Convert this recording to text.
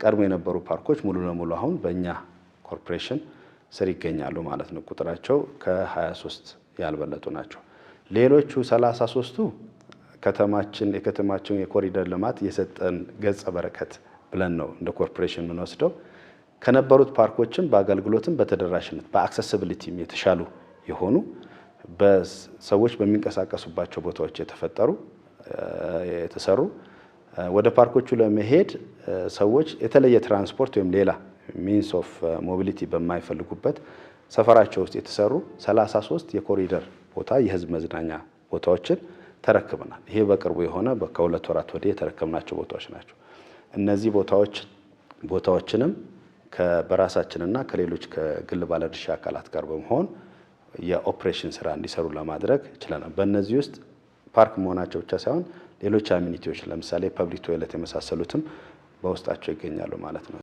ቀድሞ የነበሩ ፓርኮች ሙሉ ለሙሉ አሁን በእኛ ኮርፖሬሽን ስር ይገኛሉ ማለት ነው። ቁጥራቸው ከ23 ያልበለጡ ናቸው። ሌሎቹ 33ቱ የከተማችን የኮሪደር ልማት የሰጠን ገጸ በረከት ብለን ነው እንደ ኮርፖሬሽን የምንወስደው። ከነበሩት ፓርኮችም በአገልግሎትም በተደራሽነት በአክሰሲቢሊቲም የተሻሉ የሆኑ በሰዎች በሚንቀሳቀሱባቸው ቦታዎች የተሰሩ ወደ ፓርኮቹ ለመሄድ ሰዎች የተለየ ትራንስፖርት ወይም ሌላ ሚንስ ኦፍ ሞቢሊቲ በማይፈልጉበት ሰፈራቸው ውስጥ የተሰሩ 33 የኮሪደር ቦታ የህዝብ መዝናኛ ቦታዎችን ተረክበናል። ይሄ በቅርቡ የሆነ ከሁለት ወራት ወዲህ የተረከብናቸው ቦታዎች ናቸው። እነዚህ ቦታዎችንም በራሳችንና ከሌሎች ከግል ባለድርሻ አካላት ጋር በመሆን የኦፕሬሽን ስራ እንዲሰሩ ለማድረግ ችለናል። በእነዚህ ውስጥ ፓርክ መሆናቸው ብቻ ሳይሆን ሌሎች አሚኒቲዎች ለምሳሌ ፐብሊክ ቶይሌት የመሳሰሉትም በውስጣቸው ይገኛሉ ማለት ነው።